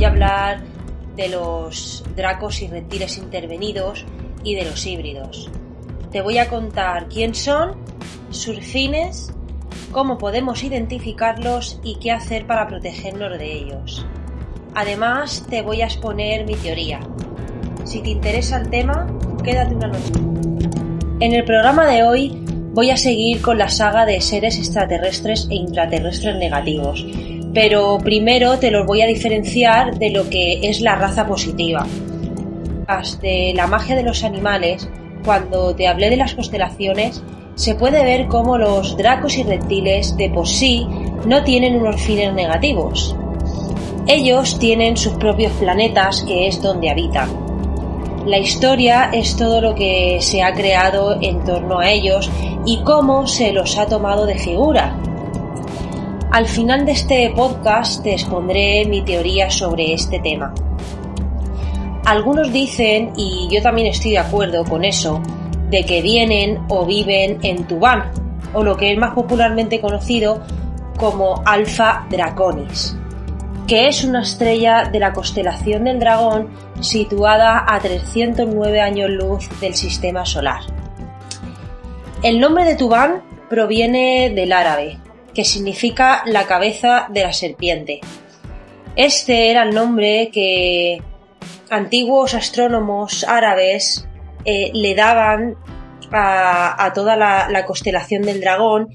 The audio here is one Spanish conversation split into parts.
a hablar de los dracos y reptiles intervenidos y de los híbridos. Te voy a contar quién son, sus fines, cómo podemos identificarlos y qué hacer para protegernos de ellos. Además, te voy a exponer mi teoría. Si te interesa el tema, quédate una noche. En el programa de hoy voy a seguir con la saga de seres extraterrestres e intraterrestres negativos, pero primero te los voy a diferenciar de lo que es la raza positiva. De la magia de los animales, cuando te hablé de las constelaciones, se puede ver cómo los dracos y reptiles de por sí no tienen unos fines negativos. Ellos tienen sus propios planetas, que es donde habitan. La historia es todo lo que se ha creado en torno a ellos y cómo se los ha tomado de figura. Al final de este podcast te expondré mi teoría sobre este tema. Algunos dicen, y yo también estoy de acuerdo con eso, de que vienen o viven en Tubán, o lo que es más popularmente conocido como Alpha Draconis, que es una estrella de la constelación del Dragón situada a 309 años luz del sistema solar. El nombre de Tubán proviene del árabe, que significa la cabeza de la serpiente. Este era el nombre que antiguos astrónomos árabes le daban a toda la constelación del Dragón,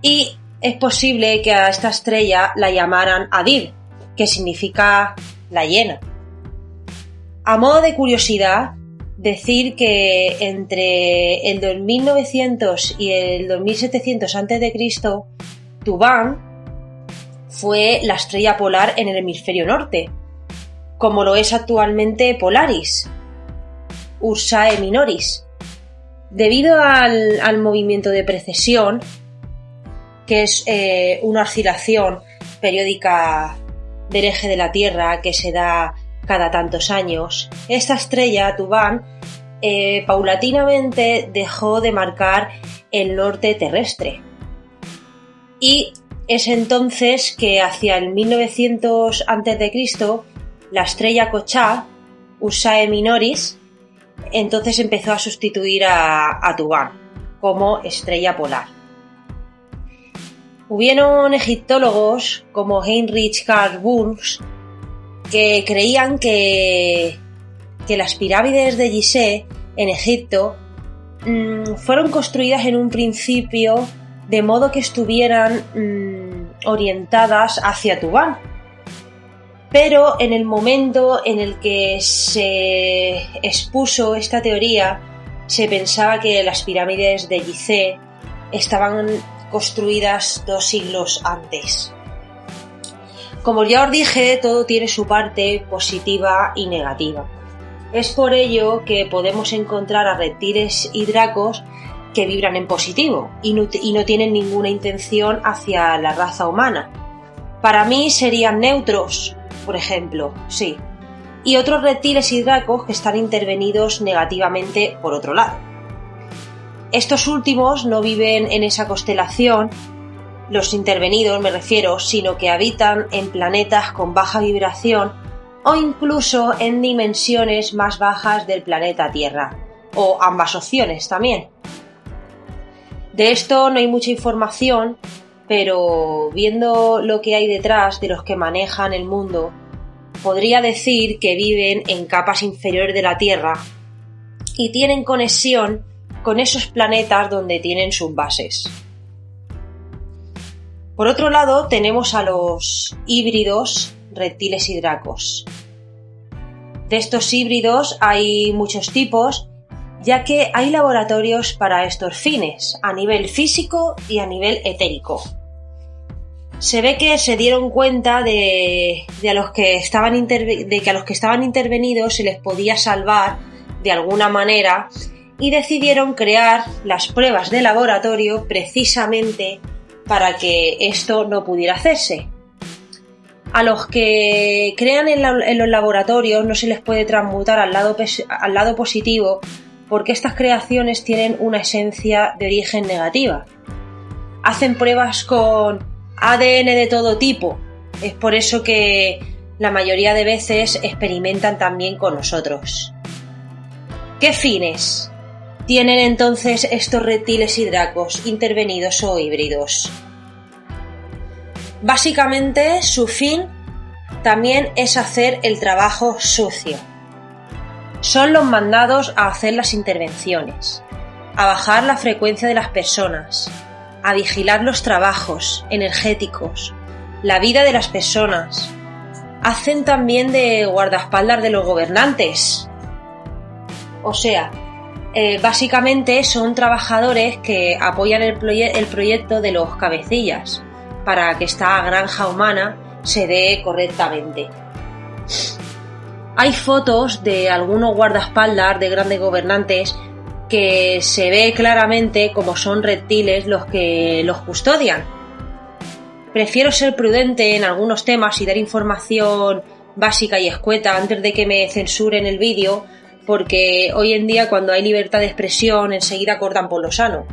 y es posible que a esta estrella la llamaran Adib, que significa la hiena. A modo de curiosidad, decir que entre el 2900 y el 2700 a.C., Tubán fue la estrella polar en el hemisferio norte, como lo es actualmente Polaris, Ursae Minoris. Debido al movimiento de precesión, que es una oscilación periódica del eje de la Tierra que se da cada tantos años, esta estrella, Tubán, paulatinamente dejó de marcar el norte terrestre. Y es entonces que hacia el 1900 a.C., la estrella Kochá, Ursae Minoris, entonces empezó a sustituir a Tubán como estrella polar. Hubieron egiptólogos como Heinrich Karl Burns que creían que las pirámides de Gizeh en Egipto fueron construidas en un principio de modo que estuvieran orientadas hacia Tubán. Pero en el momento en el que se expuso esta teoría, se pensaba que las pirámides de Gizeh estaban construidas 2 siglos antes. Como ya os dije, todo tiene su parte positiva y negativa. Es por ello que podemos encontrar a reptiles y dracos que vibran en positivo y no tienen ninguna intención hacia la raza humana. Para mí serían neutros, por ejemplo, sí. Y otros reptiles y dracos que están intervenidos negativamente por otro lado. Estos últimos no viven en esa constelación, los intervenidos me refiero, sino que habitan en planetas con baja vibración o incluso en dimensiones más bajas del planeta Tierra, o ambas opciones también. De esto no hay mucha información, pero viendo lo que hay detrás de los que manejan el mundo, podría decir que viven en capas inferiores de la Tierra y tienen conexión con esos planetas donde tienen sus bases. Por otro lado, tenemos a los híbridos, reptiles y dracos. De estos híbridos hay muchos tipos, ya que hay laboratorios para estos fines, a nivel físico y a nivel etérico. Se ve que se dieron cuenta de que a los que estaban intervenidos se les podía salvar de alguna manera y decidieron crear las pruebas de laboratorio precisamente para que esto no pudiera hacerse. A los que crean en los laboratorios no se les puede transmutar al lado positivo porque estas creaciones tienen una esencia de origen negativa. Hacen pruebas con ADN de todo tipo. Es por eso que la mayoría de veces experimentan también con nosotros. ¿Qué fines tienen entonces estos reptiles y dracos intervenidos o híbridos? Básicamente, su fin también es hacer el trabajo sucio. Son los mandados a hacer las intervenciones, a bajar la frecuencia de las personas, a vigilar los trabajos energéticos, la vida de las personas. Hacen también de guardaespaldas de los gobernantes. O sea, básicamente son trabajadores que apoyan el proyecto de los cabecillas para que esta granja humana se dé correctamente. Hay fotos de algunos guardaespaldas de grandes gobernantes que se ve claramente como son reptiles los que los custodian. Prefiero ser prudente en algunos temas y dar información básica y escueta antes de que me censuren el vídeo, porque hoy en día cuando hay libertad de expresión enseguida cortan por lo sano.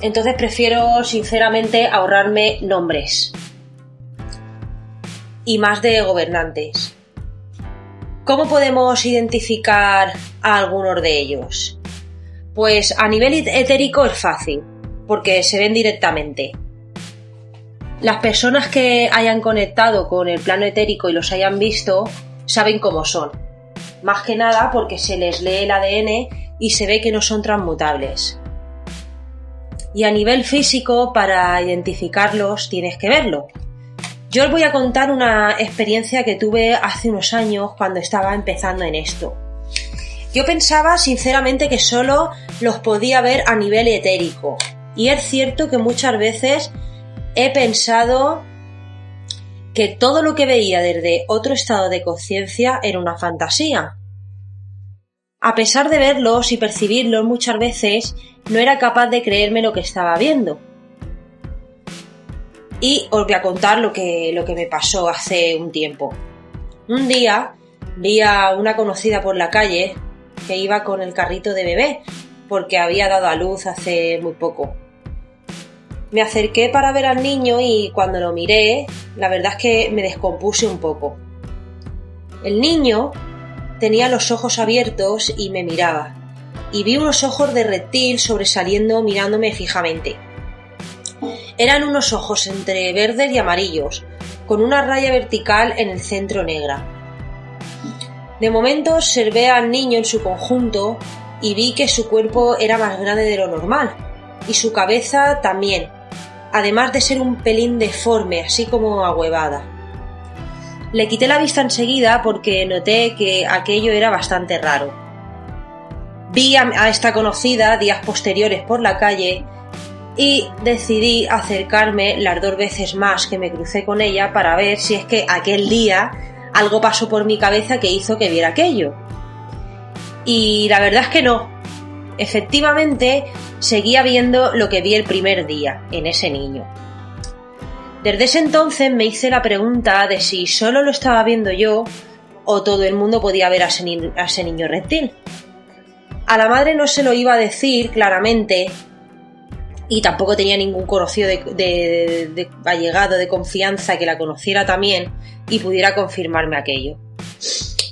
Entonces prefiero sinceramente ahorrarme nombres y más de gobernantes. ¿Cómo podemos identificar a algunos de ellos? Pues a nivel etérico es fácil, porque se ven directamente. Las personas que hayan conectado con el plano etérico y los hayan visto saben cómo son. Más que nada porque se les lee el ADN y se ve que no son transmutables. Y a nivel físico, para identificarlos tienes que verlo. Yo os voy a contar una experiencia que tuve hace unos años cuando estaba empezando en esto. Yo pensaba sinceramente que solo los podía ver a nivel etérico. Y es cierto que muchas veces he pensado que todo lo que veía desde otro estado de conciencia era una fantasía. A pesar de verlos y percibirlos muchas veces, no era capaz de creerme lo que estaba viendo. Y os voy a contar lo que me pasó hace un tiempo. Un día vi a una conocida por la calle que iba con el carrito de bebé porque había dado a luz hace muy poco. Me acerqué para ver al niño y cuando lo miré, la verdad es que me descompuse un poco. El niño tenía los ojos abiertos y me miraba, y vi unos ojos de reptil sobresaliendo mirándome fijamente. Eran unos ojos entre verdes y amarillos, con una raya vertical en el centro negra. De momento observé al niño en su conjunto y vi que su cuerpo era más grande de lo normal, y su cabeza también, además de ser un pelín deforme, así como ahuevada. Le quité la vista enseguida porque noté que aquello era bastante raro. Vi a esta conocida días posteriores por la calle y decidí acercarme las 2 veces más que me crucé con ella para ver si es que aquel día algo pasó por mi cabeza que hizo que viera aquello. Y la verdad es que no. Efectivamente, seguía viendo lo que vi el primer día en ese niño. Desde ese entonces me hice la pregunta de si solo lo estaba viendo yo o todo el mundo podía ver a ese niño reptil. A la madre no se lo iba a decir claramente y tampoco tenía ningún conocido de allegado de confianza que la conociera también y pudiera confirmarme aquello.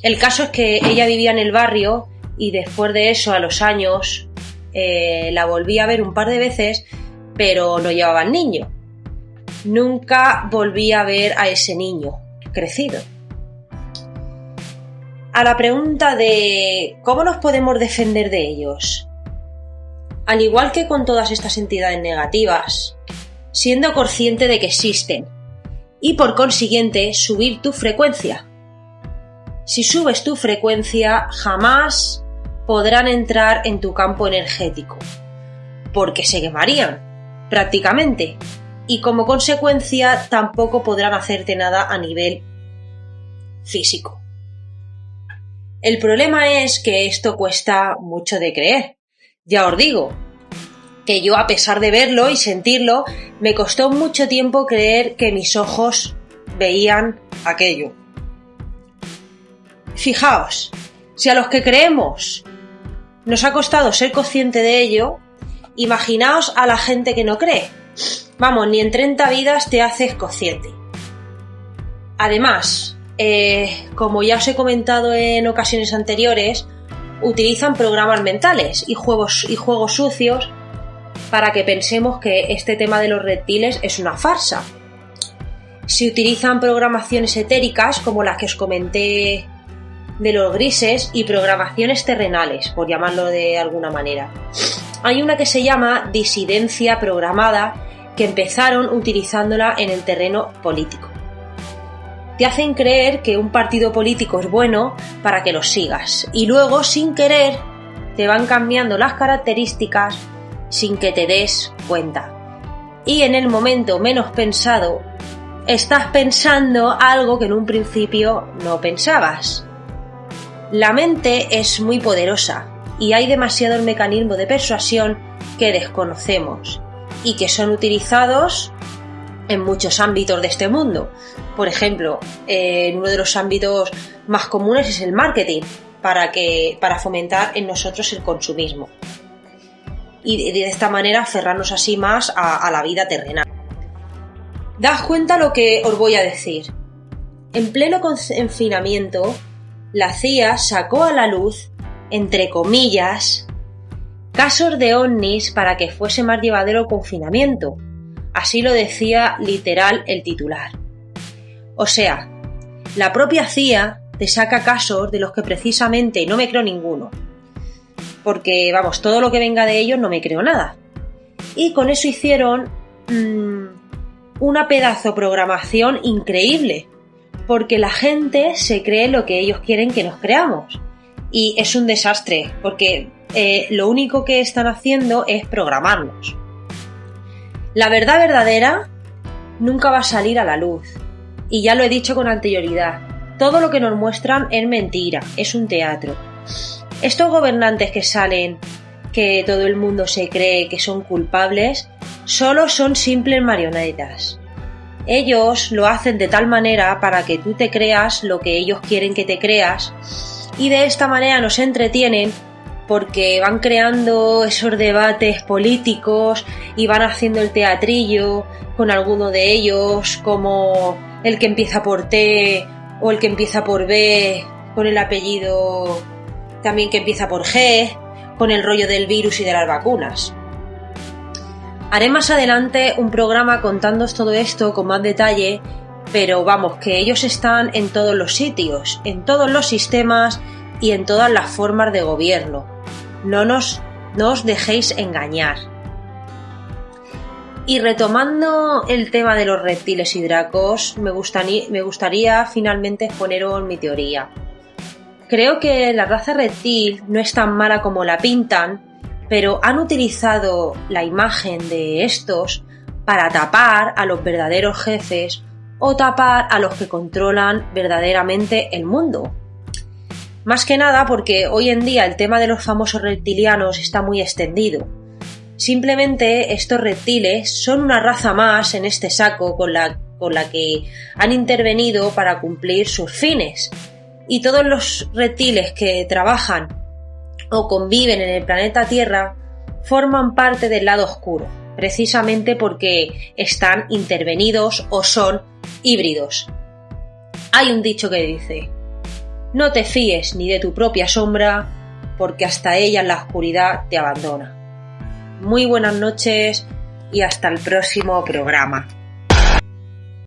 El caso es que ella vivía en el barrio y después de eso, a los años, la volví a ver un par de veces, pero no llevaba al niño. Nunca volví a ver a ese niño crecido. A la pregunta de ¿cómo nos podemos defender de ellos? Al igual que con todas estas entidades negativas, siendo consciente de que existen y por consiguiente subir tu frecuencia. Si subes tu frecuencia, jamás podrán entrar en tu campo energético, porque se quemarían, prácticamente, y como consecuencia tampoco podrán hacerte nada a nivel físico. El problema es que esto cuesta mucho de creer. Ya os digo, que yo a pesar de verlo y sentirlo, me costó mucho tiempo creer que mis ojos veían aquello. Fijaos, si a los que creemos nos ha costado ser consciente de ello, imaginaos a la gente que no cree. Vamos, ni en 30 vidas te haces consciente. Además, como ya os he comentado en ocasiones anteriores, utilizan programas mentales y juegos sucios para que pensemos que este tema de los reptiles es una farsa. Se utilizan programaciones etéricas como las que os comenté de los grises y programaciones terrenales, por llamarlo de alguna manera. Hay una que se llama disidencia programada, que empezaron utilizándola en el terreno político. Te hacen creer que un partido político es bueno para que lo sigas y luego, sin querer, te van cambiando las características sin que te des cuenta. Y en el momento menos pensado, estás pensando algo que en un principio no pensabas. La mente es muy poderosa y hay demasiados mecanismos de persuasión que desconocemos y que son utilizados en muchos ámbitos de este mundo. Por ejemplo, uno de los ámbitos más comunes es el marketing, para fomentar en nosotros el consumismo y de esta manera aferrarnos así más a la vida terrenal. Daos cuenta lo que os voy a decir. En pleno confinamiento, la CIA sacó a la luz, entre comillas, casos de ovnis para que fuese más llevadero el confinamiento. Así lo decía literal el titular. O sea, la propia CIA te saca casos de los que precisamente no me creo ninguno. Porque, vamos, todo lo que venga de ellos no me creo nada. Y con eso hicieron una pedazo programación increíble. Porque la gente se cree lo que ellos quieren que nos creamos. Y es un desastre, porque lo único que están haciendo es programarnos. La verdad verdadera nunca va a salir a la luz. Y ya lo he dicho con anterioridad. Todo lo que nos muestran es mentira, es un teatro. Estos gobernantes que salen, que todo el mundo se cree que son culpables, solo son simples marionetas. Ellos lo hacen de tal manera para que tú te creas lo que ellos quieren que te creas y de esta manera nos entretienen porque van creando esos debates políticos y van haciendo el teatrillo con alguno de ellos, como el que empieza por T o el que empieza por B, con el apellido también que empieza por G, con el rollo del virus y de las vacunas. Haré más adelante un programa contándoos todo esto con más detalle, pero vamos, que ellos están en todos los sitios, en todos los sistemas y en todas las formas de gobierno. No os dejéis engañar. Y retomando el tema de los reptiles y dracos, me gustaría finalmente exponeros mi teoría. Creo que la raza reptil no es tan mala como la pintan, pero han utilizado la imagen de estos para tapar a los verdaderos jefes o tapar a los que controlan verdaderamente el mundo. Más que nada porque hoy en día el tema de los famosos reptilianos está muy extendido. Simplemente estos reptiles son una raza más en este saco con la que han intervenido para cumplir sus fines. Y todos los reptiles que trabajan o conviven en el planeta Tierra forman parte del lado oscuro, precisamente porque están intervenidos o son híbridos. Hay un dicho que dice: no te fíes ni de tu propia sombra, porque hasta ella en la oscuridad te abandona. Muy buenas noches y hasta el próximo programa.